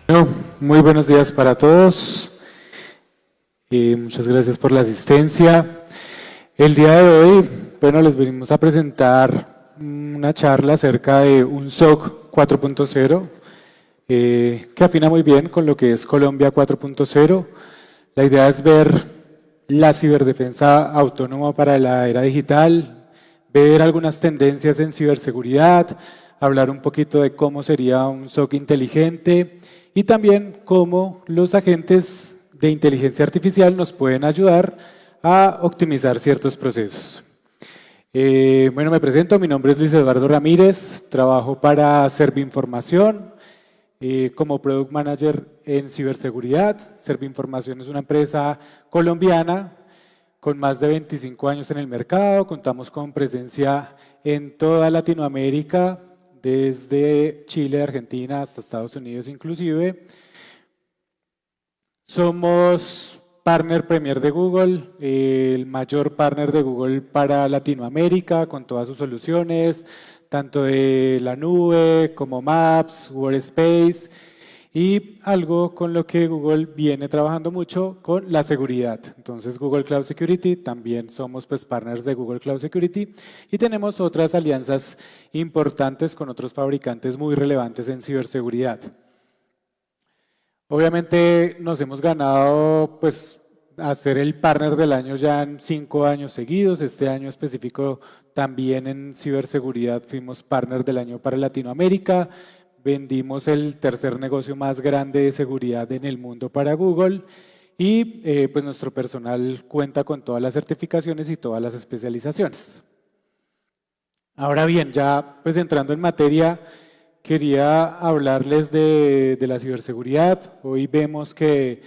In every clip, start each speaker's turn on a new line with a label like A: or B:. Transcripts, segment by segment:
A: Bueno, muy buenos días para todos. Muchas gracias por la asistencia. El día de hoy, les venimos a presentar una charla acerca de un SOC 4.0 que afina muy bien con lo que es Colombia 4.0. La idea es ver la ciberdefensa autónoma para la era digital, ver algunas tendencias en ciberseguridad, hablar un poquito de cómo sería un SOC inteligente y también cómo los agentes de inteligencia artificial nos pueden ayudar a optimizar ciertos procesos. Me presento, mi nombre es Luis Eduardo Ramírez, trabajo para Servinformación como Product Manager en ciberseguridad. Servinformación es una empresa colombiana con más de 25 años en el mercado, contamos con presencia en toda Latinoamérica, desde Chile, Argentina hasta Estados Unidos inclusive. Somos partner premier de Google, el mayor partner de Google para Latinoamérica con todas sus soluciones, tanto de la nube como Maps, Workspace y algo con lo que Google viene trabajando mucho con la seguridad. Entonces Google Cloud Security, también somos partners de Google Cloud Security y tenemos otras alianzas importantes con otros fabricantes muy relevantes en ciberseguridad. Obviamente nos hemos ganado a ser el partner del año ya en 5 años seguidos. Este año específico también en ciberseguridad fuimos partner del año para Latinoamérica. Vendimos el tercer negocio más grande de seguridad en el mundo para Google y nuestro personal cuenta con todas las certificaciones y todas las especializaciones. Ahora bien, ya entrando en materia, quería hablarles de la ciberseguridad. Hoy vemos que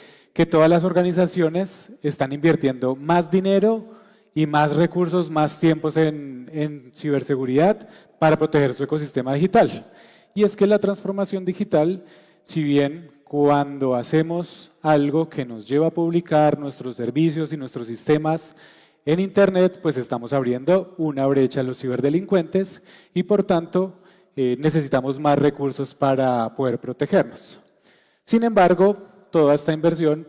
A: todas las organizaciones están invirtiendo más dinero y más recursos, más tiempos en ciberseguridad para proteger su ecosistema digital. Y es que la transformación digital, si bien cuando hacemos algo que nos lleva a publicar nuestros servicios y nuestros sistemas en Internet, estamos abriendo una brecha a los ciberdelincuentes y por tanto necesitamos más recursos para poder protegernos. Sin embargo, toda esta inversión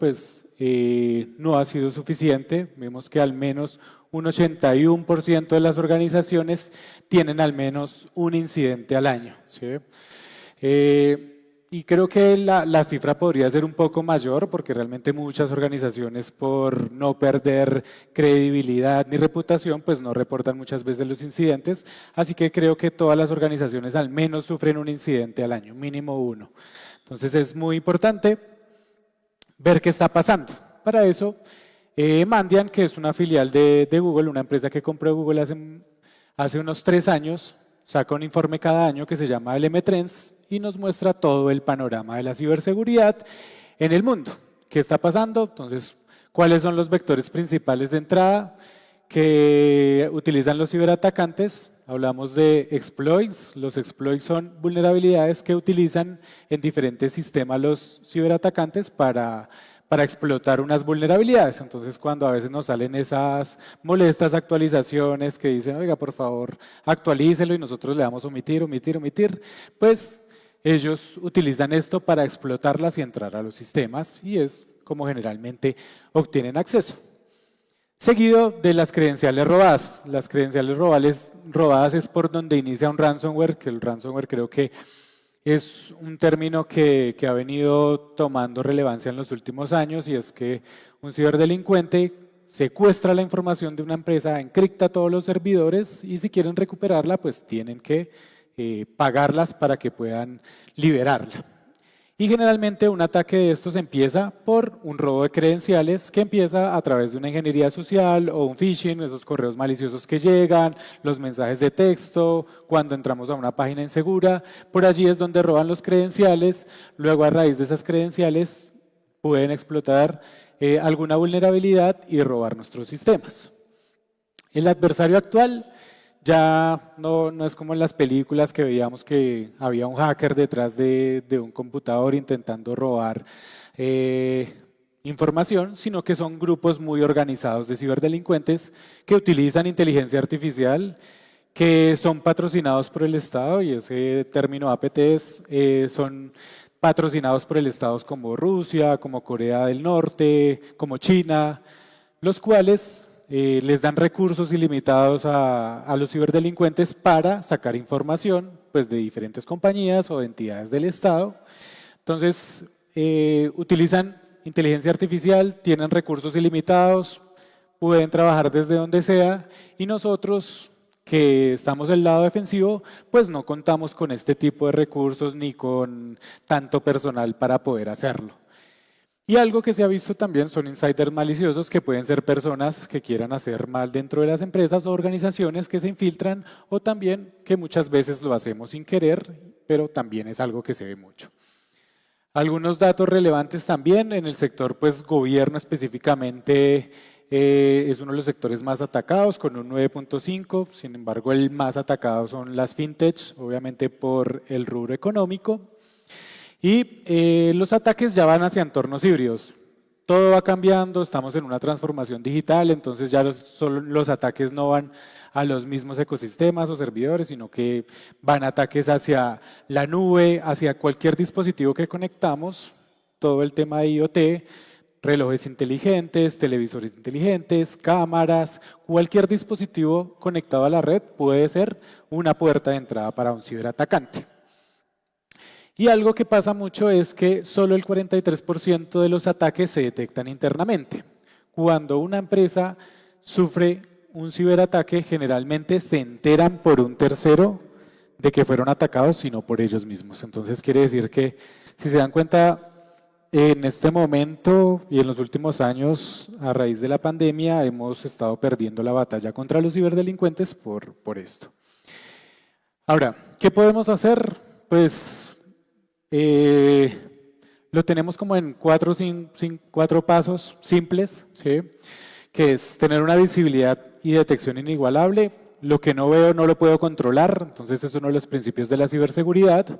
A: no ha sido suficiente. Vemos que al menos un 81% de las organizaciones tienen al menos un incidente al año, ¿sí? Y creo que la cifra podría ser un poco mayor porque realmente muchas organizaciones, por no perder credibilidad ni reputación, no reportan muchas veces los incidentes. Así que creo que todas las organizaciones al menos sufren un incidente al año, mínimo uno. Entonces es muy importante ver qué está pasando. Para eso, Mandiant, que es una filial de Google, una empresa que compró Google hace unos 3 años, saca un informe cada año que se llama el M-Trends y nos muestra todo el panorama de la ciberseguridad en el mundo. ¿Qué está pasando? Entonces, ¿cuáles son los vectores principales de entrada que utilizan los ciberatacantes? Hablamos de exploits. Los exploits son vulnerabilidades que utilizan en diferentes sistemas los ciberatacantes para explotar unas vulnerabilidades. Entonces, cuando a veces nos salen esas molestas actualizaciones que dicen, oiga, por favor, actualícelo y nosotros le damos omitir, ellos utilizan esto para explotarlas y entrar a los sistemas y es como generalmente obtienen acceso. Seguido de las credenciales robadas. Las credenciales robadas es por donde inicia un ransomware, que el ransomware creo que es un término que ha venido tomando relevancia en los últimos años y es que un ciberdelincuente secuestra la información de una empresa, encripta todos los servidores y si quieren recuperarla, tienen que pagarlas para que puedan liberarla. Y generalmente un ataque de estos empieza por un robo de credenciales que empieza a través de una ingeniería social o un phishing, esos correos maliciosos que llegan, los mensajes de texto, cuando entramos a una página insegura, por allí es donde roban los credenciales, luego a raíz de esas credenciales pueden explotar alguna vulnerabilidad y robar nuestros sistemas. El adversario actual ya no es como en las películas que veíamos que había un hacker detrás de un computador intentando robar información, sino que son grupos muy organizados de ciberdelincuentes que utilizan inteligencia artificial, que son patrocinados por el Estado y ese término APTs son patrocinados por el Estado como Rusia, como Corea del Norte, como China, los cuales les dan recursos ilimitados a los ciberdelincuentes para sacar información pues, de diferentes compañías o de entidades del Estado. Entonces, utilizan inteligencia artificial, tienen recursos ilimitados, pueden trabajar desde donde sea y nosotros que estamos del lado defensivo, pues no contamos con este tipo de recursos ni con tanto personal para poder hacerlo. Y algo que se ha visto también son insiders maliciosos que pueden ser personas que quieran hacer mal dentro de las empresas o organizaciones que se infiltran o también que muchas veces lo hacemos sin querer, pero también es algo que se ve mucho. Algunos datos relevantes también en el sector pues gobierno específicamente es uno de los sectores más atacados con un 9.5, sin embargo el más atacado son las fintechs, obviamente por el rubro económico. Y los ataques ya van hacia entornos híbridos. Todo va cambiando, estamos en una transformación digital, entonces ya los ataques no van a los mismos ecosistemas o servidores, sino que van ataques hacia la nube, hacia cualquier dispositivo que conectamos, todo el tema de IoT, relojes inteligentes, televisores inteligentes, cámaras, cualquier dispositivo conectado a la red puede ser una puerta de entrada para un ciberatacante. Y algo que pasa mucho es que solo el 43% de los ataques se detectan internamente. Cuando una empresa sufre un ciberataque, generalmente se enteran por un tercero de que fueron atacados y no por ellos mismos. Entonces quiere decir que, si se dan cuenta, en este momento y en los últimos años, a raíz de la pandemia, hemos estado perdiendo la batalla contra los ciberdelincuentes por esto. Ahora, ¿qué podemos hacer? Pues lo tenemos como en cuatro pasos simples, ¿sí? Que es tener una visibilidad y detección inigualable. Lo que no veo no lo puedo controlar, entonces es uno de los principios de la ciberseguridad.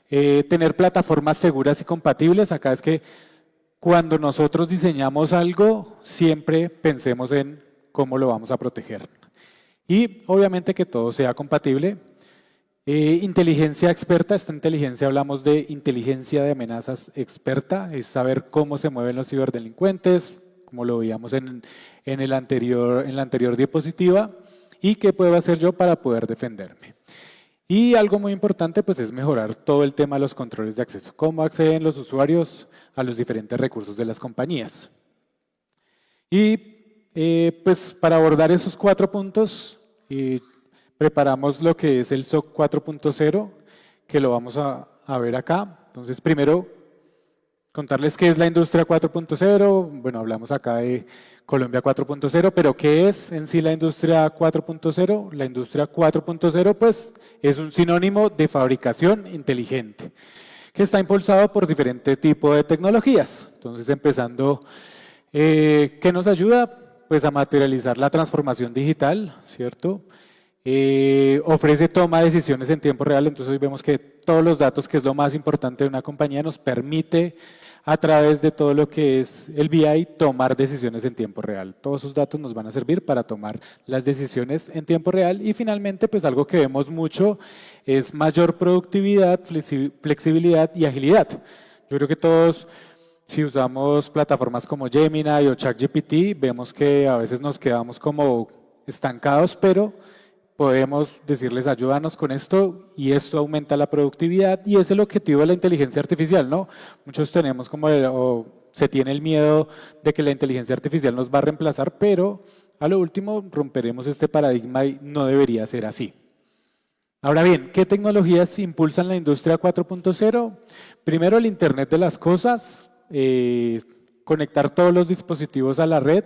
A: Tener plataformas seguras y compatibles. Acá es que cuando nosotros diseñamos algo, siempre pensemos en cómo lo vamos a proteger. Y obviamente que todo sea compatible. Inteligencia experta. Esta inteligencia hablamos de inteligencia de amenazas experta, es saber cómo se mueven los ciberdelincuentes, como lo veíamos en la anterior diapositiva, y qué puedo hacer yo para poder defenderme. Y algo muy importante pues es mejorar todo el tema de los controles de acceso, cómo acceden los usuarios a los diferentes recursos de las compañías. Y pues para abordar esos 4 puntos, preparamos lo que es el SOC 4.0, que lo vamos a ver acá. Entonces primero contarles qué es la industria 4.0, bueno, hablamos acá de Colombia 4.0, pero ¿qué es en sí la industria 4.0? La industria 4.0 pues es un sinónimo de fabricación inteligente, que está impulsado por diferentes tipos de tecnologías. Entonces empezando, ¿qué nos ayuda? Pues a materializar la transformación digital, ¿cierto? Ofrece toma de decisiones en tiempo real, entonces hoy vemos que todos los datos, que es lo más importante de una compañía, nos permite a través de todo lo que es el BI tomar decisiones en tiempo real. Todos esos datos nos van a servir para tomar las decisiones en tiempo real y finalmente pues algo que vemos mucho es mayor productividad, flexibilidad y agilidad. Yo creo que todos, si usamos plataformas como Gemini o ChatGPT, vemos que a veces nos quedamos como estancados, pero podemos decirles ayúdanos con esto y esto aumenta la productividad y es el objetivo de la inteligencia artificial, ¿no? Muchos tenemos o se tiene el miedo de que la inteligencia artificial nos va a reemplazar, pero a lo último romperemos este paradigma y no debería ser así. Ahora bien, ¿qué tecnologías impulsan la industria 4.0? Primero el Internet de las cosas, conectar todos los dispositivos a la red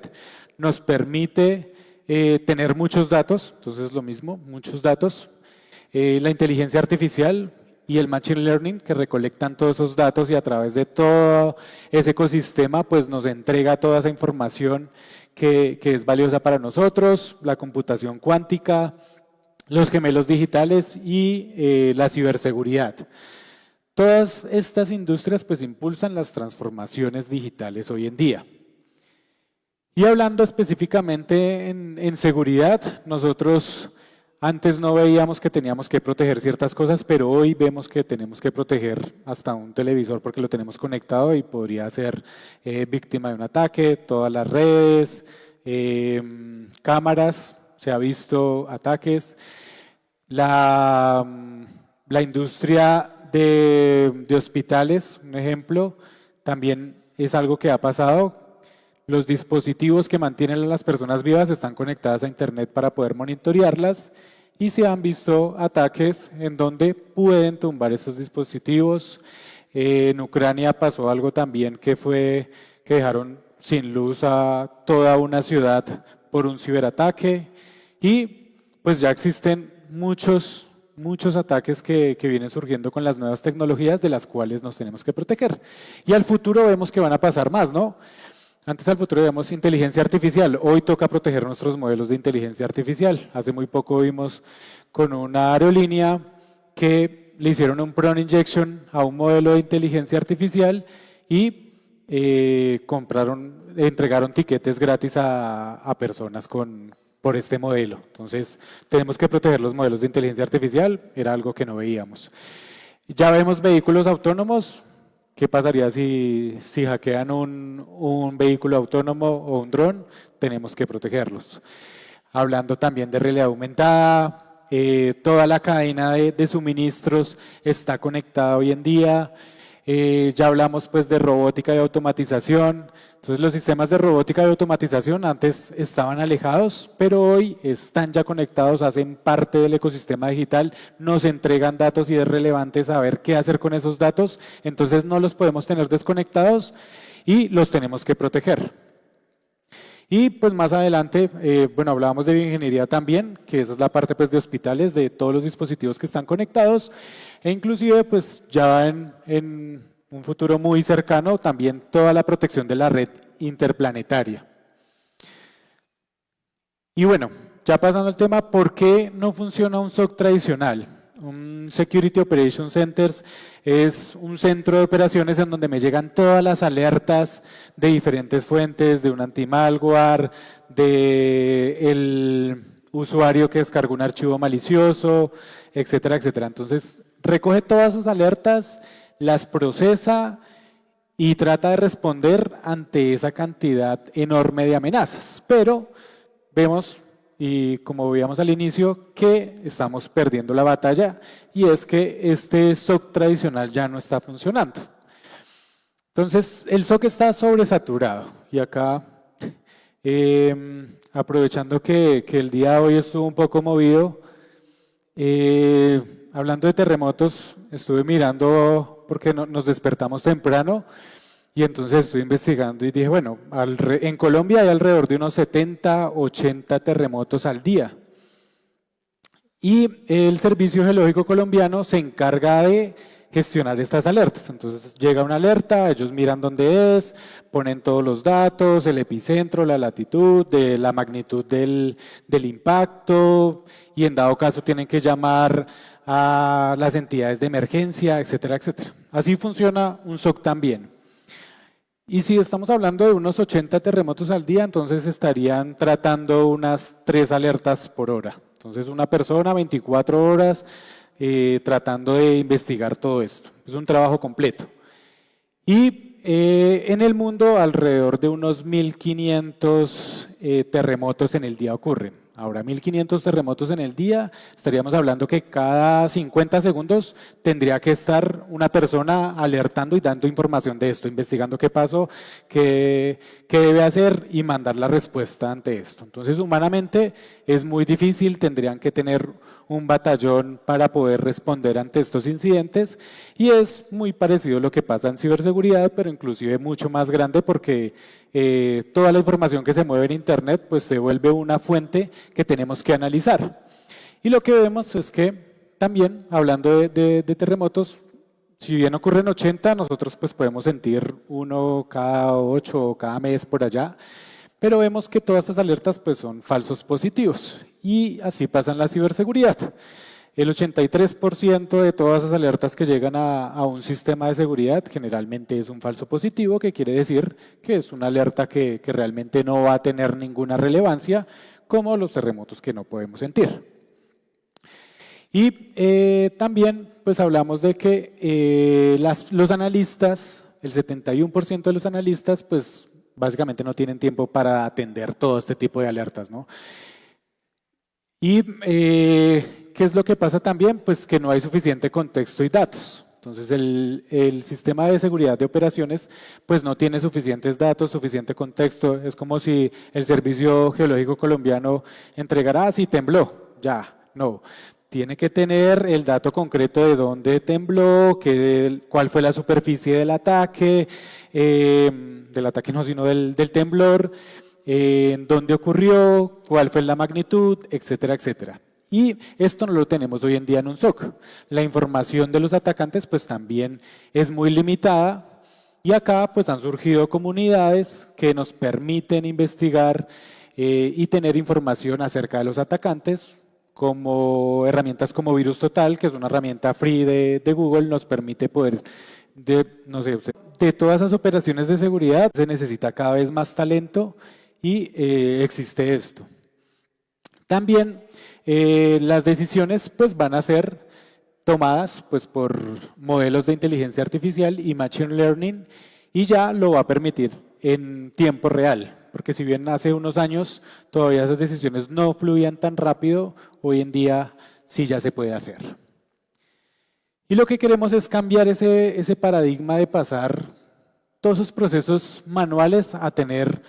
A: nos permite tener muchos datos, entonces lo mismo, muchos datos. La inteligencia artificial y el machine learning que recolectan todos esos datos y a través de todo ese ecosistema pues nos entrega toda esa información que es valiosa para nosotros, la computación cuántica, los gemelos digitales y la ciberseguridad. Todas estas industrias pues impulsan las transformaciones digitales hoy en día. Y hablando específicamente en seguridad, nosotros Antes no veíamos que teníamos que proteger ciertas cosas, pero hoy vemos que tenemos que proteger hasta un televisor porque lo tenemos conectado y podría ser víctima de un ataque, todas las redes, cámaras, se ha visto ataques. La industria de hospitales, un ejemplo, también es algo que ha pasado. Los dispositivos que mantienen a las personas vivas están conectadas a Internet para poder monitorearlas y se han visto ataques en donde pueden tumbar estos dispositivos. En Ucrania pasó algo también que fue que dejaron sin luz a toda una ciudad por un ciberataque y pues ya existen muchos ataques que vienen surgiendo con las nuevas tecnologías de las cuales nos tenemos que proteger. Y al futuro vemos que van a pasar más, ¿no? Antes al futuro veíamos inteligencia artificial, hoy toca proteger nuestros modelos de inteligencia artificial. Hace muy poco vimos con una aerolínea que le hicieron un prompt injection a un modelo de inteligencia artificial y entregaron tiquetes gratis a personas por este modelo. Entonces, tenemos que proteger los modelos de inteligencia artificial, era algo que no veíamos. Ya vemos vehículos autónomos. ¿Qué pasaría si hackean un vehículo autónomo o un dron? Tenemos que protegerlos. Hablando también de realidad aumentada, toda la cadena de suministros está conectada hoy en día. Ya hablamos pues de robótica y automatización. Entonces los sistemas de robótica y automatización antes estaban alejados, pero hoy están ya conectados, hacen parte del ecosistema digital, nos entregan datos y es relevante saber qué hacer con esos datos, entonces no los podemos tener desconectados y los tenemos que proteger. Y pues más adelante, bueno, hablábamos de bioingeniería también, que esa es la parte pues de hospitales, de todos los dispositivos que están conectados, e inclusive pues ya en un futuro muy cercano también toda la protección de la red interplanetaria. Y bueno, ya pasando al tema, ¿por qué no funciona un SOC tradicional? Un Security Operations Centers es un centro de operaciones en donde me llegan todas las alertas de diferentes fuentes, de un anti-malware, de el usuario que descargó un archivo malicioso, etcétera, etcétera. Entonces, recoge todas esas alertas, las procesa y trata de responder ante esa cantidad enorme de amenazas. Pero vemos, y como veíamos al inicio, que estamos perdiendo la batalla y es que este SOC tradicional ya no está funcionando. Entonces, el SOC está sobresaturado y acá, aprovechando que el día de hoy estuvo un poco movido, hablando de terremotos, estuve mirando porque nos despertamos temprano y entonces estuve investigando y dije, bueno, en Colombia hay alrededor de unos 70, 80 terremotos al día. Y el Servicio Geológico Colombiano se encarga de gestionar estas alertas. Entonces llega una alerta, ellos miran dónde es, ponen todos los datos, el epicentro, la latitud, de la magnitud del impacto y en dado caso tienen que llamar a las entidades de emergencia, etcétera, etcétera. Así funciona un SOC también. Y si estamos hablando de unos 80 terremotos al día, entonces estarían tratando unas 3 alertas por hora. Entonces una persona 24 horas tratando de investigar todo esto. Es un trabajo completo. Y en el mundo alrededor de unos 1500 terremotos en el día ocurren. Ahora, 1500 terremotos en el día, estaríamos hablando que cada 50 segundos tendría que estar una persona alertando y dando información de esto, investigando qué pasó, qué debe hacer y mandar la respuesta ante esto. Entonces, humanamente es muy difícil, tendrían que tener un batallón para poder responder ante estos incidentes y es muy parecido a lo que pasa en ciberseguridad, pero inclusive mucho más grande porque toda la información que se mueve en Internet pues se vuelve una fuente que tenemos que analizar. Y lo que vemos es que también, hablando de terremotos, si bien ocurren 80, nosotros pues podemos sentir uno cada 8 o cada mes por allá, pero vemos que todas estas alertas pues son falsos positivos y así pasa en la ciberseguridad. El 83% de todas esas alertas que llegan a un sistema de seguridad generalmente es un falso positivo, que quiere decir que es una alerta que realmente no va a tener ninguna relevancia, como los terremotos que no podemos sentir. Y también pues hablamos de que los analistas, el 71% de los analistas, pues básicamente no tienen tiempo para atender todo este tipo de alertas, ¿no? Y ¿qué es lo que pasa también? Pues que no hay suficiente contexto y datos. Entonces el sistema de seguridad de operaciones pues no tiene suficientes datos, suficiente contexto. Es como si el Servicio Geológico Colombiano entregara, si tembló, ya, no. Tiene que tener el dato concreto de dónde tembló, cuál fue la superficie del ataque no, sino del temblor, dónde ocurrió, cuál fue la magnitud, etcétera, etcétera. Y esto no lo tenemos hoy en día en un SOC. La información de los atacantes pues también es muy limitada y acá pues han surgido comunidades que nos permiten investigar y tener información acerca de los atacantes, como herramientas como Virus Total, que es una herramienta free de Google, nos permite poder, no sé, de todas esas operaciones de seguridad se necesita cada vez más talento y existe esto. También las decisiones pues van a ser tomadas pues por modelos de inteligencia artificial y machine learning y ya lo va a permitir en tiempo real, porque si bien hace unos años todavía esas decisiones no fluían tan rápido, hoy en día sí ya se puede hacer. Y lo que queremos es cambiar ese paradigma de pasar todos esos procesos manuales a tener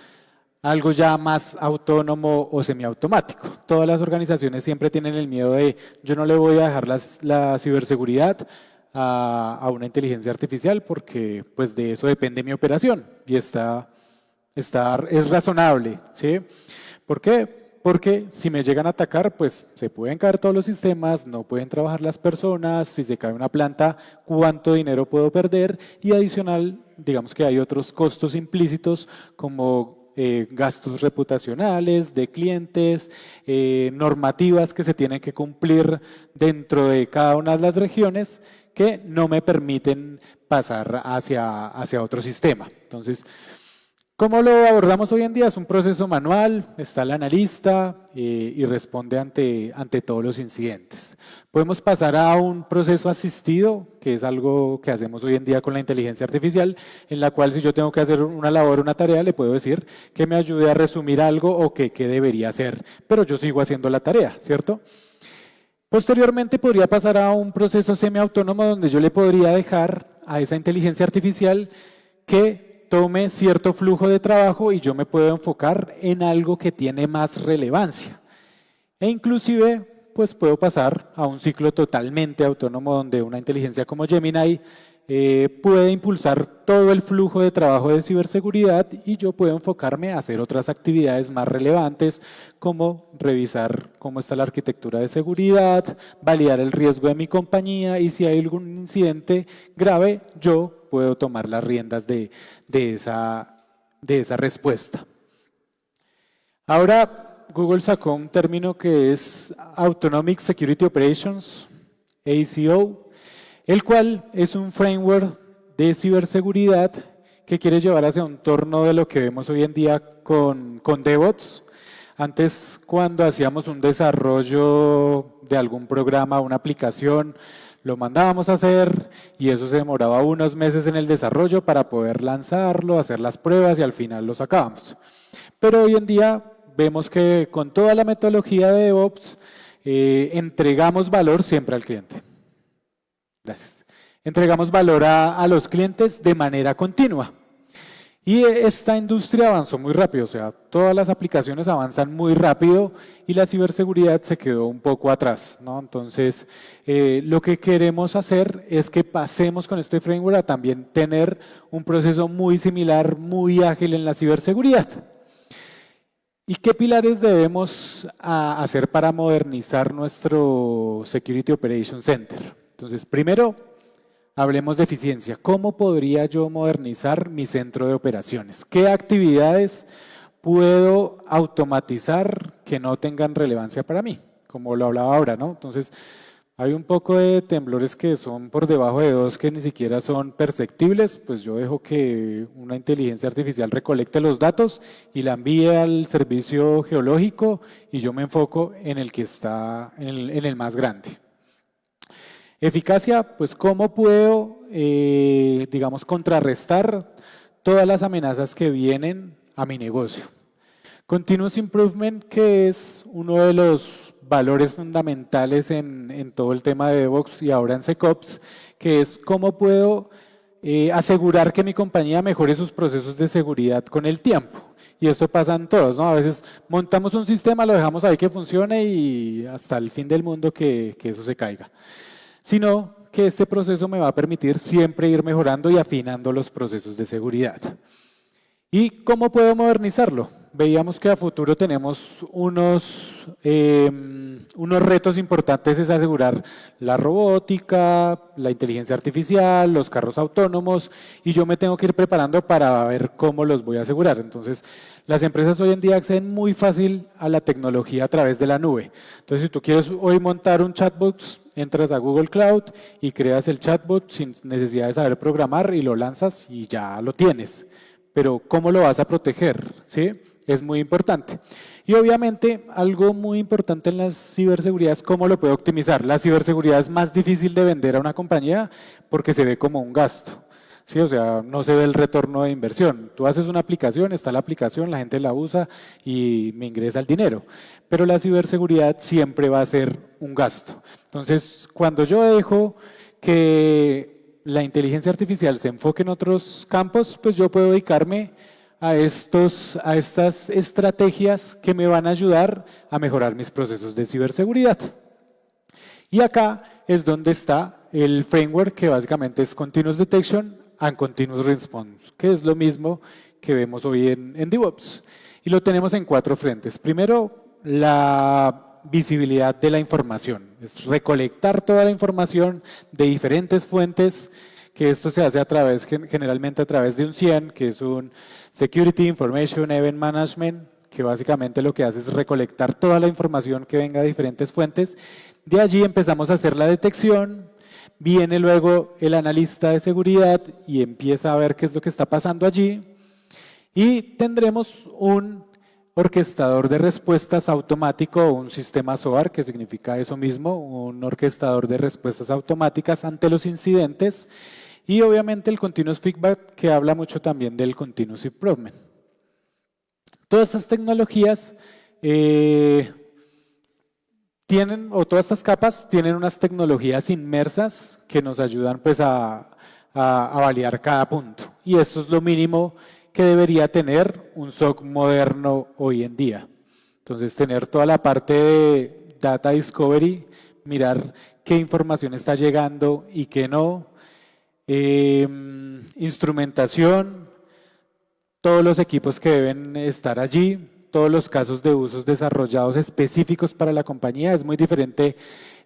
A: algo ya más autónomo o semiautomático. Todas las organizaciones siempre tienen el miedo de yo no le voy a dejar la ciberseguridad a una inteligencia artificial porque pues de eso depende mi operación y es razonable, ¿sí? ¿Por qué? Porque si me llegan a atacar, pues se pueden caer todos los sistemas, no pueden trabajar las personas, si se cae una planta, ¿cuánto dinero puedo perder? Y adicional, digamos que hay otros costos implícitos como gastos reputacionales de clientes, normativas que se tienen que cumplir dentro de cada una de las regiones que no me permiten pasar hacia otro sistema. Entonces, ¿cómo lo abordamos hoy en día? Es un proceso manual, está el analista y responde ante todos los incidentes. Podemos pasar a un proceso asistido, que es algo que hacemos hoy en día con la inteligencia artificial, en la cual si yo tengo que hacer una labor, una tarea, le puedo decir que me ayude a resumir algo o qué debería hacer, pero yo sigo haciendo la tarea, ¿cierto? Posteriormente podría pasar a un proceso semiautónomo donde yo le podría dejar a esa inteligencia artificial que tome cierto flujo de trabajo y yo me puedo enfocar en algo que tiene más relevancia. E inclusive, pues puedo pasar a un ciclo totalmente autónomo donde una inteligencia como Gemini puede impulsar todo el flujo de trabajo de ciberseguridad y yo puedo enfocarme a hacer otras actividades más relevantes como revisar cómo está la arquitectura de seguridad, validar el riesgo de mi compañía y si hay algún incidente grave, yo puedo tomar las riendas de esa respuesta. Ahora, Google sacó un término que es Autonomic Security Operations, ACO, el cual es un framework de ciberseguridad que quiere llevar hacia un entorno de lo que vemos hoy en día con DevOps. Antes, cuando hacíamos un desarrollo de algún programa, una aplicación, lo mandábamos a hacer y eso se demoraba unos meses en el desarrollo para poder lanzarlo, hacer las pruebas y al final lo sacábamos. Pero hoy en día vemos que con toda la metodología de DevOps entregamos valor siempre al cliente. Gracias. Entregamos valor a los clientes de manera continua. Y esta industria avanzó muy rápido, o sea, todas las aplicaciones avanzan muy rápido y la ciberseguridad se quedó un poco atrás, ¿no? Entonces, lo que queremos hacer es que pasemos con este framework a también tener un proceso muy similar, muy ágil en la ciberseguridad. ¿Y qué pilares debemos hacer para modernizar nuestro Security Operations Center? Entonces, primero, hablemos de eficiencia. ¿Cómo podría yo modernizar mi centro de operaciones? ¿Qué actividades puedo automatizar que no tengan relevancia para mí? Como lo hablaba ahora, ¿no? Entonces, hay un poco de temblores que son por debajo de 2 que ni siquiera son perceptibles, pues yo dejo que una inteligencia artificial recolecte los datos y la envíe al servicio geológico y yo me enfoco en el que está, en el más grande. Eficacia, pues cómo puedo, digamos, contrarrestar todas las amenazas que vienen a mi negocio. Continuous Improvement, que es uno de los valores fundamentales en todo el tema de DevOps y ahora en SecOps, que es cómo puedo asegurar que mi compañía mejore sus procesos de seguridad con el tiempo. Y esto pasa en todos, ¿no? A veces montamos un sistema, lo dejamos ahí que funcione y hasta el fin del mundo que eso se caiga. Sino que este proceso me va a permitir siempre ir mejorando y afinando los procesos de seguridad. ¿Y cómo puedo modernizarlo? Veíamos que a futuro tenemos unos retos importantes, es asegurar la robótica, la inteligencia artificial, los carros autónomos, y yo me tengo que ir preparando para ver cómo los voy a asegurar. Entonces, las empresas hoy en día acceden muy fácil a la tecnología a través de la nube. Entonces, si tú quieres hoy montar un chatbot, entras a Google Cloud y creas el chatbot sin necesidad de saber programar y lo lanzas y ya lo tienes. Pero ¿cómo lo vas a proteger? ¿Sí? Es muy importante. Y obviamente algo muy importante en la ciberseguridad es cómo lo puedo optimizar. La ciberseguridad es más difícil de vender a una compañía porque se ve como un gasto. ¿Sí? O sea, no se ve el retorno de inversión. Tú haces una aplicación, está la aplicación, la gente la usa y me ingresa el dinero. Pero la ciberseguridad siempre va a ser un gasto. Entonces, cuando yo dejo que la inteligencia artificial se enfoque en otros campos, pues yo puedo dedicarme a estas estrategias que me van a ayudar a mejorar mis procesos de ciberseguridad. Y acá es donde está el framework que básicamente es Continuous Detection and Continuous Response, que es lo mismo que vemos hoy en DevOps. Y lo tenemos en 4 frentes. Primero, la visibilidad de la información. Es recolectar toda la información de diferentes fuentes, que esto se hace generalmente a través de un CIEM, que es un Security Information Event Management, que básicamente lo que hace es recolectar toda la información que venga de diferentes fuentes. De allí empezamos a hacer la detección, viene luego el analista de seguridad y empieza a ver qué es lo que está pasando allí. Y tendremos un orquestador de respuestas automático o un sistema SOAR, que significa eso mismo, un orquestador de respuestas automáticas ante los incidentes. Y obviamente el Continuous Feedback, que habla mucho también del Continuous Improvement. Todas estas tecnologías todas estas capas tienen unas tecnologías inmersas que nos ayudan pues a validar cada punto. Y esto es lo mínimo que debería tener un SOC moderno hoy en día. Entonces, tener toda la parte de Data Discovery, mirar qué información está llegando y qué no, instrumentación, todos los equipos que deben estar allí, todos los casos de usos desarrollados específicos para la compañía. Es muy diferente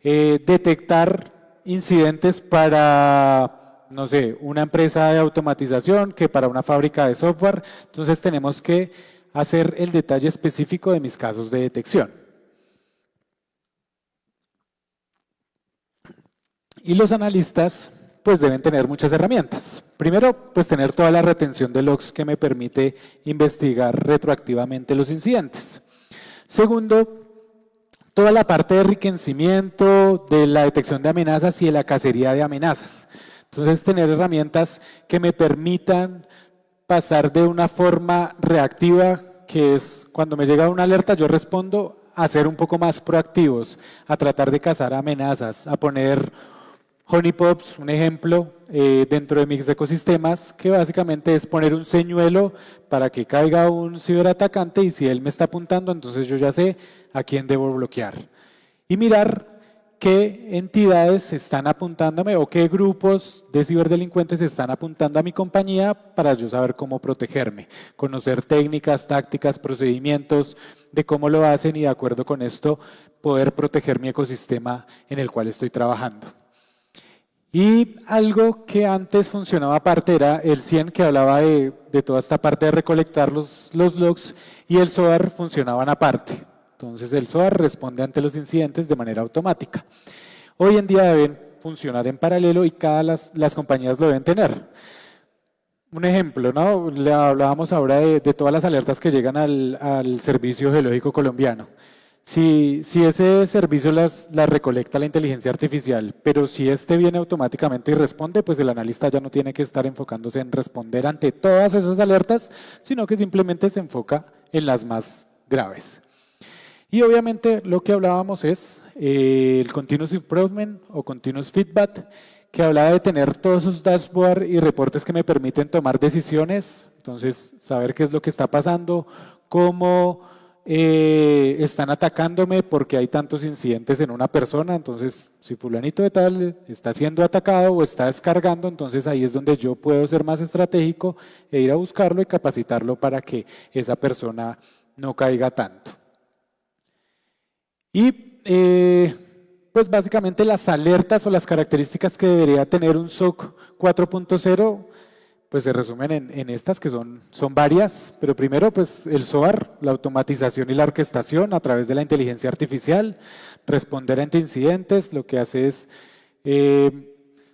A: detectar incidentes para, no sé, una empresa de automatización que para una fábrica de software. Entonces tenemos que hacer el detalle específico de mis casos de detección. Y los analistas pues deben tener muchas herramientas. Primero, pues tener toda la retención de logs que me permite investigar retroactivamente los incidentes. Segundo, toda la parte de enriquecimiento, de la detección de amenazas y de la cacería de amenazas. Entonces, tener herramientas que me permitan pasar de una forma reactiva, que es cuando me llega una alerta, yo respondo, a ser un poco más proactivos, a tratar de cazar amenazas, a poner honeypots, un ejemplo, dentro de mis ecosistemas, que básicamente es poner un señuelo para que caiga un ciberatacante y si él me está apuntando, entonces yo ya sé a quién debo bloquear. Y mirar qué entidades están apuntándome o qué grupos de ciberdelincuentes están apuntando a mi compañía para yo saber cómo protegerme. Conocer técnicas, tácticas, procedimientos de cómo lo hacen y de acuerdo con esto poder proteger mi ecosistema en el cual estoy trabajando. Y algo que antes funcionaba aparte era el CIEM, que hablaba de toda esta parte de recolectar los logs, y el SOAR funcionaban aparte. Entonces el SOAR responde ante los incidentes de manera automática. Hoy en día deben funcionar en paralelo y las compañías lo deben tener. Un ejemplo, ¿no? Le hablábamos ahora de todas las alertas que llegan al Servicio Geológico Colombiano. Si ese servicio las recolecta la inteligencia artificial, pero si este viene automáticamente y responde, pues el analista ya no tiene que estar enfocándose en responder ante todas esas alertas, sino que simplemente se enfoca en las más graves. Y obviamente lo que hablábamos es el Continuous Improvement o Continuous Feedback, que hablaba de tener todos esos dashboards y reportes que me permiten tomar decisiones, entonces saber qué es lo que está pasando, cómo están atacándome, porque hay tantos incidentes en una persona, entonces si fulanito de tal está siendo atacado o está descargando, entonces ahí es donde yo puedo ser más estratégico e ir a buscarlo y capacitarlo para que esa persona no caiga tanto. Y pues básicamente las alertas o las características que debería tener un SOC 4.0 pues se resumen en estas que son varias, pero primero pues el SOAR, la automatización y la orquestación a través de la inteligencia artificial, responder ante incidentes, lo que hace es,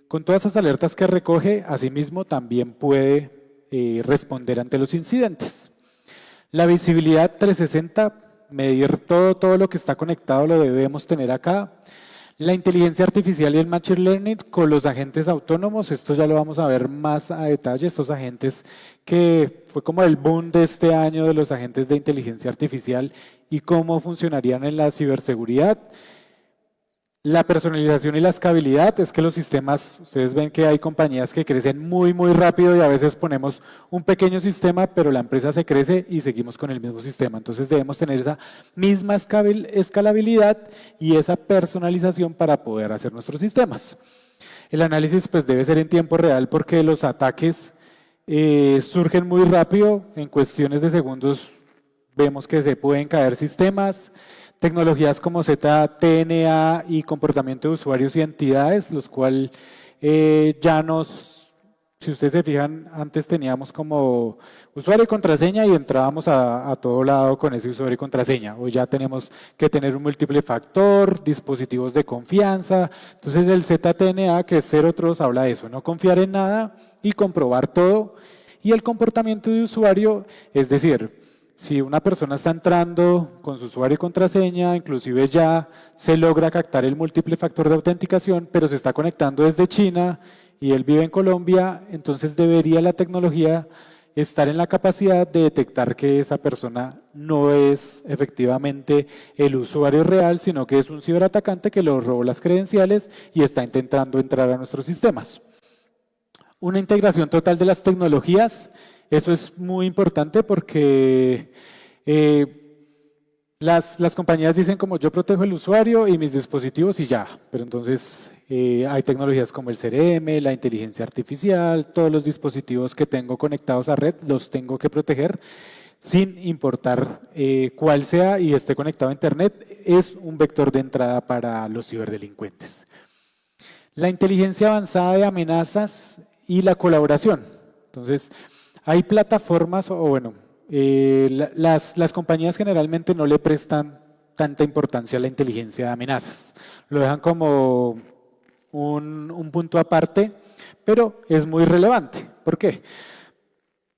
A: con todas esas alertas que recoge, asimismo también puede responder ante los incidentes. La visibilidad 360, medir todo lo que está conectado lo debemos tener acá. La inteligencia artificial y el machine learning con los agentes autónomos, esto ya lo vamos a ver más a detalle, estos agentes que fue como el boom de este año de los agentes de inteligencia artificial y cómo funcionarían en la ciberseguridad. La personalización y la escalabilidad, es que los sistemas, ustedes ven que hay compañías que crecen muy rápido y a veces ponemos un pequeño sistema, pero la empresa se crece y seguimos con el mismo sistema. Entonces debemos tener esa misma escalabilidad y esa personalización para poder hacer nuestros sistemas. El análisis pues debe ser en tiempo real porque los ataques surgen muy rápido, en cuestiones de segundos vemos que se pueden caer sistemas. Tecnologías como ZTNA y comportamiento de usuarios y entidades, los cuales si ustedes se fijan, antes teníamos como usuario y contraseña y entrábamos a todo lado con ese usuario y contraseña. Hoy ya tenemos que tener un múltiple factor, dispositivos de confianza. Entonces el ZTNA, que es Zero Trust, habla de eso, no confiar en nada y comprobar todo. Y el comportamiento de usuario, es decir, si una persona está entrando con su usuario y contraseña, inclusive ya se logra captar el múltiple factor de autenticación, pero se está conectando desde China y él vive en Colombia, entonces debería la tecnología estar en la capacidad de detectar que esa persona no es efectivamente el usuario real, sino que es un ciberatacante que le robó las credenciales y está intentando entrar a nuestros sistemas. Una integración total de las tecnologías. Eso es muy importante porque las compañías dicen como yo protejo el usuario y mis dispositivos y ya, pero entonces hay tecnologías como el CRM, la inteligencia artificial, todos los dispositivos que tengo conectados a red los tengo que proteger sin importar cuál sea y esté conectado a internet, es un vector de entrada para los ciberdelincuentes. La inteligencia avanzada de amenazas y la colaboración. Entonces, hay plataformas, las compañías generalmente no le prestan tanta importancia a la inteligencia de amenazas. Lo dejan como un punto aparte, pero es muy relevante. ¿Por qué?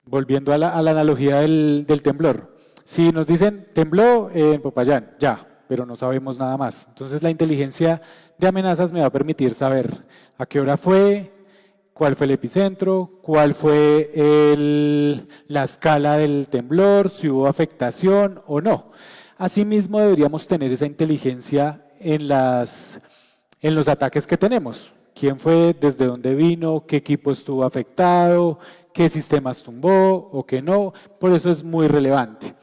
A: Volviendo a la analogía del temblor. Si nos dicen tembló en Popayán, ya, pero no sabemos nada más. Entonces la inteligencia de amenazas me va a permitir saber a qué hora fue, cuál fue el epicentro, cuál fue la escala del temblor, si hubo afectación o no. Asimismo, deberíamos tener esa inteligencia en los ataques que tenemos. ¿Quién fue? ¿Desde dónde vino? ¿Qué equipo estuvo afectado? ¿Qué sistemas tumbó o qué no? Por eso es muy relevante.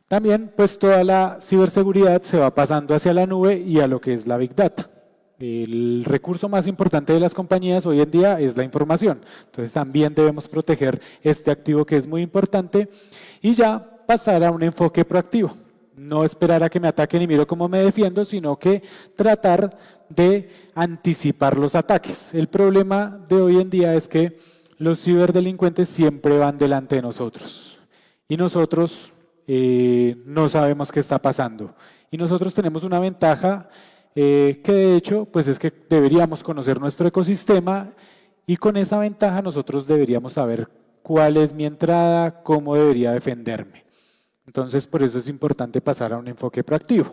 A: También, pues toda la ciberseguridad se va pasando hacia la nube y a lo que es la Big Data. El recurso más importante de las compañías hoy en día es la información. Entonces también debemos proteger este activo que es muy importante y ya pasar a un enfoque proactivo. No esperar a que me ataquen y miro cómo me defiendo, sino que tratar de anticipar los ataques. El problema de hoy en día es que los ciberdelincuentes siempre van delante de nosotros y nosotros no sabemos qué está pasando. Y nosotros tenemos una ventaja que de hecho pues es que deberíamos conocer nuestro ecosistema y con esa ventaja nosotros deberíamos saber cuál es mi entrada, cómo debería defenderme. Entonces por eso es importante pasar a un enfoque proactivo.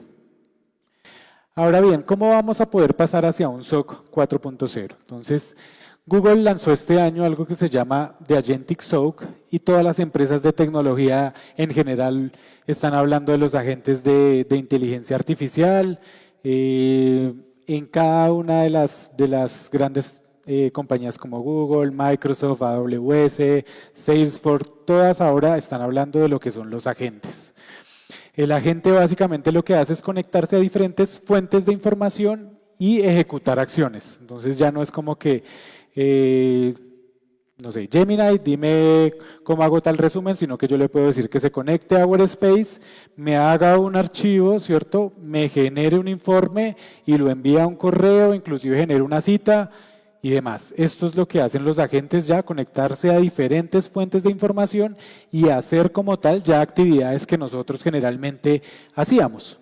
A: Ahora bien, ¿cómo vamos a poder pasar hacia un SOC 4.0? Entonces, Google lanzó este año algo que se llama The Agentic SOC y todas las empresas de tecnología en general están hablando de los agentes de inteligencia artificial. En cada una de las grandes compañías como Google, Microsoft, AWS, Salesforce, todas ahora están hablando de lo que son los agentes. El agente básicamente lo que hace es conectarse a diferentes fuentes de información y ejecutar acciones. Entonces ya no es como que, no sé, Gemini, dime cómo hago tal resumen, sino que yo le puedo decir que se conecte a Workspace, me haga un archivo, ¿cierto? Me genere un informe y lo envíe a un correo, inclusive genere una cita y demás. Esto es lo que hacen los agentes ya, conectarse a diferentes fuentes de información y hacer como tal ya actividades que nosotros generalmente hacíamos.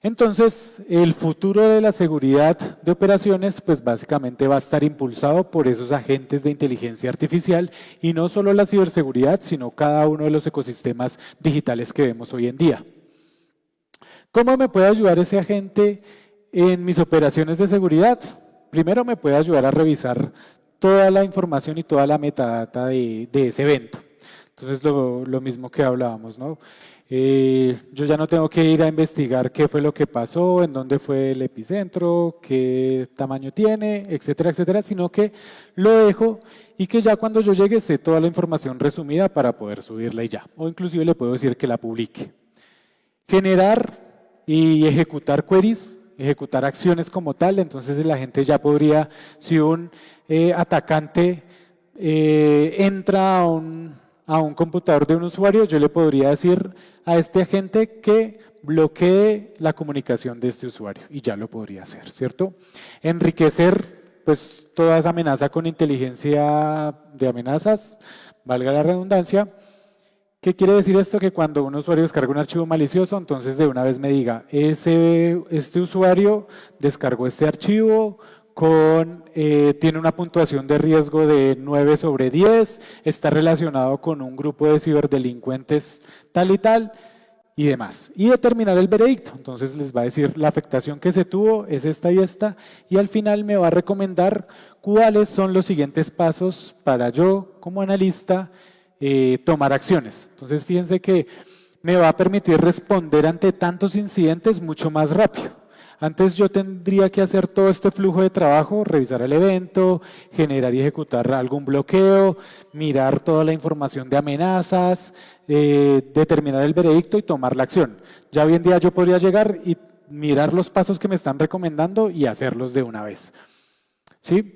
A: Entonces, el futuro de la seguridad de operaciones, pues básicamente va a estar impulsado por esos agentes de inteligencia artificial y no solo la ciberseguridad, sino cada uno de los ecosistemas digitales que vemos hoy en día. ¿Cómo me puede ayudar ese agente en mis operaciones de seguridad? Primero me puede ayudar a revisar toda la información y toda la metadata de ese evento. Entonces lo mismo que hablábamos, ¿no? Yo ya no tengo que ir a investigar qué fue lo que pasó, en dónde fue el epicentro, qué tamaño tiene, etcétera, etcétera, sino que lo dejo y que ya cuando yo llegue esté toda la información resumida para poder subirla y ya. O inclusive le puedo decir que la publique. Generar y ejecutar queries, ejecutar acciones como tal, entonces la gente ya podría, si un atacante entra a un computador de un usuario, yo le podría decir a este agente que bloquee la comunicación de este usuario y ya lo podría hacer, ¿cierto? Enriquecer pues toda esa amenaza con inteligencia de amenazas, valga la redundancia. ¿Qué quiere decir esto? Que cuando un usuario descarga un archivo malicioso, entonces de una vez me diga, este usuario descargó este archivo, tiene una puntuación de riesgo de 9 sobre 10, está relacionado con un grupo de ciberdelincuentes tal y demás. Y determinar el veredicto. Entonces les va a decir la afectación que se tuvo es esta y al final me va a recomendar cuáles son los siguientes pasos para yo como analista tomar acciones. Entonces fíjense que me va a permitir responder ante tantos incidentes mucho más rápido. Antes yo tendría que hacer todo este flujo de trabajo, revisar el evento, generar y ejecutar algún bloqueo, mirar toda la información de amenazas, determinar el veredicto y tomar la acción. Ya hoy en día yo podría llegar y mirar los pasos que me están recomendando y hacerlos de una vez. ¿Sí?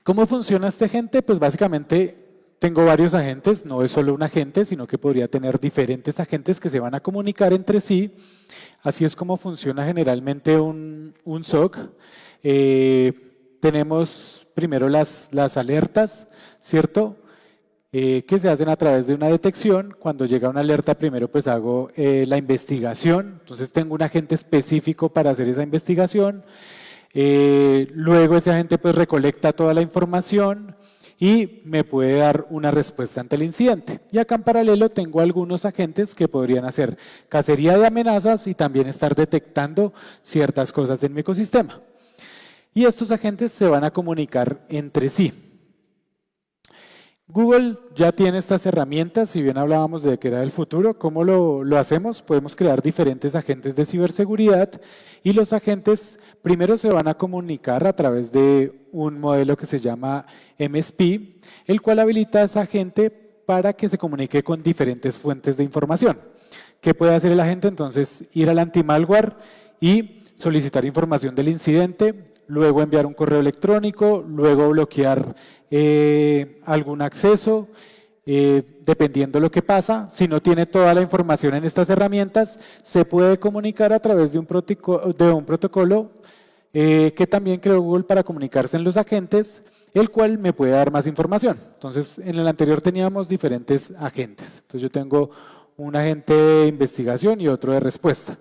A: ¿Cómo funciona este agente? Pues básicamente tengo varios agentes, no es solo un agente, sino que podría tener diferentes agentes que se van a comunicar entre sí. Así es como funciona generalmente un SOC. Tenemos primero las alertas, ¿cierto? Que se hacen a través de una detección. Cuando llega una alerta, primero pues hago la investigación. Entonces tengo un agente específico para hacer esa investigación. Luego ese agente pues recolecta toda la información y me puede dar una respuesta ante el incidente. Y acá en paralelo tengo algunos agentes que podrían hacer cacería de amenazas y también estar detectando ciertas cosas en mi ecosistema. Y estos agentes se van a comunicar entre sí. Google ya tiene estas herramientas, si bien hablábamos de que era el futuro, ¿cómo lo hacemos? Podemos crear diferentes agentes de ciberseguridad y los agentes primero se van a comunicar a través de un modelo que se llama MSP, el cual habilita a ese agente para que se comunique con diferentes fuentes de información. ¿Qué puede hacer el agente? Entonces, ir al anti-malware y solicitar información del incidente, luego enviar un correo electrónico, luego bloquear algún acceso, dependiendo lo que pasa. Si no tiene toda la información en estas herramientas, se puede comunicar a través de un protocolo que también creó Google para comunicarse en los agentes, el cual me puede dar más información. Entonces, en el anterior teníamos diferentes agentes. Entonces, yo tengo un agente de investigación y otro de respuesta.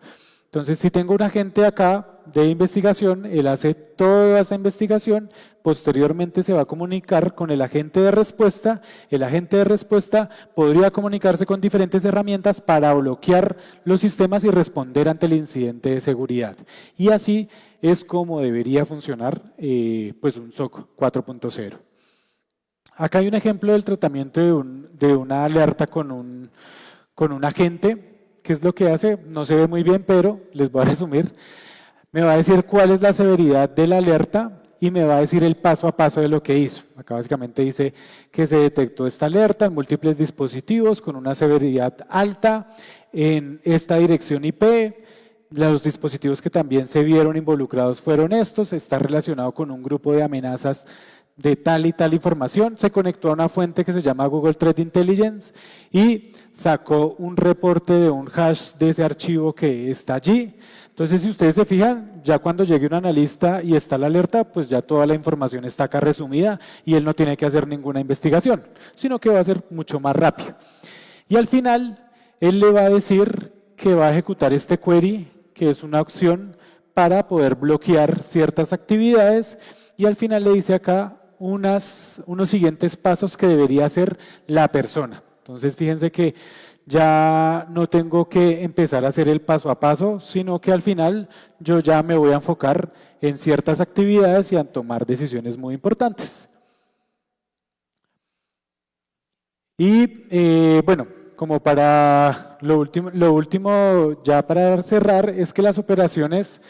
A: Entonces, si tengo un agente acá de investigación, él hace toda esa investigación, posteriormente se va a comunicar con el agente de respuesta podría comunicarse con diferentes herramientas para bloquear los sistemas y responder ante el incidente de seguridad. Y así es como debería funcionar pues un SOC 4.0. Acá hay un ejemplo del tratamiento de una alerta con un agente. ¿Qué es lo que hace? No se ve muy bien, pero les voy a resumir. Me va a decir cuál es la severidad de la alerta y me va a decir el paso a paso de lo que hizo. Acá básicamente dice que se detectó esta alerta en múltiples dispositivos con una severidad alta en esta dirección IP. Los dispositivos que también se vieron involucrados fueron estos. Está relacionado con un grupo de amenazas de tal y tal información, se conectó a una fuente que se llama Google Threat Intelligence y sacó un reporte de un hash de ese archivo que está allí. Entonces, si ustedes se fijan, ya cuando llegue un analista y está la alerta, pues ya toda la información está acá resumida y él no tiene que hacer ninguna investigación, sino que va a ser mucho más rápido. Y al final, él le va a decir que va a ejecutar este query, que es una opción para poder bloquear ciertas actividades, y al final le dice acá unos siguientes pasos que debería hacer la persona. Entonces, fíjense que ya no tengo que empezar a hacer el paso a paso, sino que al final yo ya me voy a enfocar en ciertas actividades y a tomar decisiones muy importantes. Y bueno, como para lo último ya para cerrar, es que las operaciones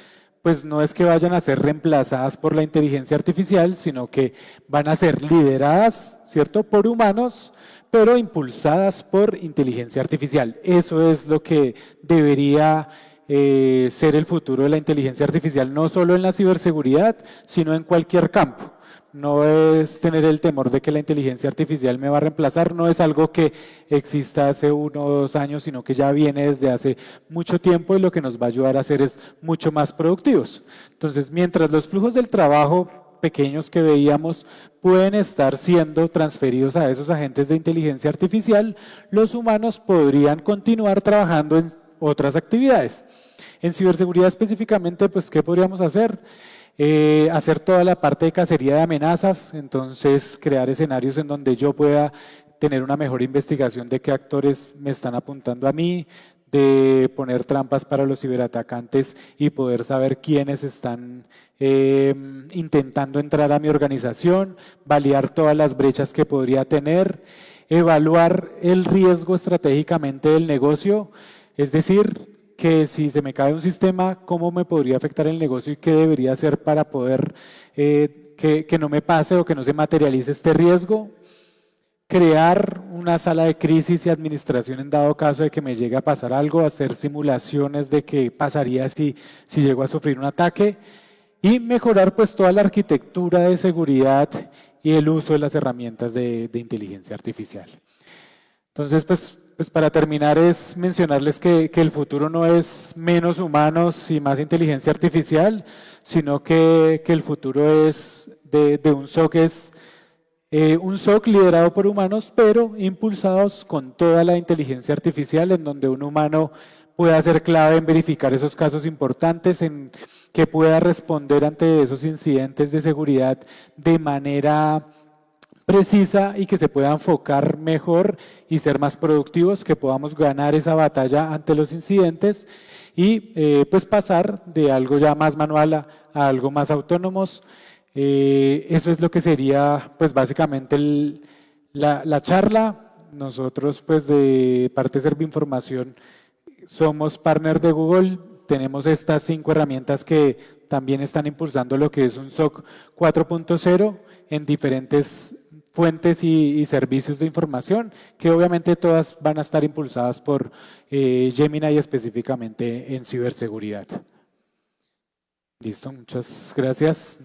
A: pues no es que vayan a ser reemplazadas por la inteligencia artificial, sino que van a ser lideradas, ¿cierto?, por humanos, pero impulsadas por inteligencia artificial. Eso es lo que debería ser el futuro de la inteligencia artificial, no solo en la ciberseguridad, sino en cualquier campo. No es tener el temor de que la inteligencia artificial me va a reemplazar, no es algo que exista hace 1 o 2 años, sino que ya viene desde hace mucho tiempo y lo que nos va a ayudar a hacer es mucho más productivos. Entonces, mientras los flujos del trabajo pequeños que veíamos pueden estar siendo transferidos a esos agentes de inteligencia artificial, los humanos podrían continuar trabajando en otras actividades. En ciberseguridad específicamente, pues, ¿qué podríamos hacer? Hacer toda la parte de cacería de amenazas, entonces crear escenarios en donde yo pueda tener una mejor investigación de qué actores me están apuntando a mí, de poner trampas para los ciberatacantes y poder saber quiénes están intentando entrar a mi organización, validar todas las brechas que podría tener, evaluar el riesgo estratégicamente del negocio, es decir, que si se me cae un sistema, ¿cómo me podría afectar el negocio y qué debería hacer para poder que no me pase o que no se materialice este riesgo? Crear una sala de crisis y administración en dado caso de que me llegue a pasar algo, hacer simulaciones de qué pasaría si llego a sufrir un ataque y mejorar pues toda la arquitectura de seguridad y el uso de las herramientas de inteligencia artificial. Entonces, pues para terminar es mencionarles que el futuro no es menos humanos y más inteligencia artificial, sino que el futuro es de un SOC, es un SOC liderado por humanos, pero impulsados con toda la inteligencia artificial, en donde un humano pueda ser clave en verificar esos casos importantes, en que pueda responder ante esos incidentes de seguridad de manera precisa y que se pueda enfocar mejor y ser más productivos, que podamos ganar esa batalla ante los incidentes y pues pasar de algo ya más manual a algo más autónomos. Eso es lo que sería pues básicamente la charla. Nosotros pues de parte de Servinformación somos partner de Google, tenemos estas 5 herramientas que también están impulsando lo que es un SOC 4.0 en diferentes fuentes y servicios de información, que obviamente todas van a estar impulsadas por Gemini específicamente en ciberseguridad. Listo, muchas gracias.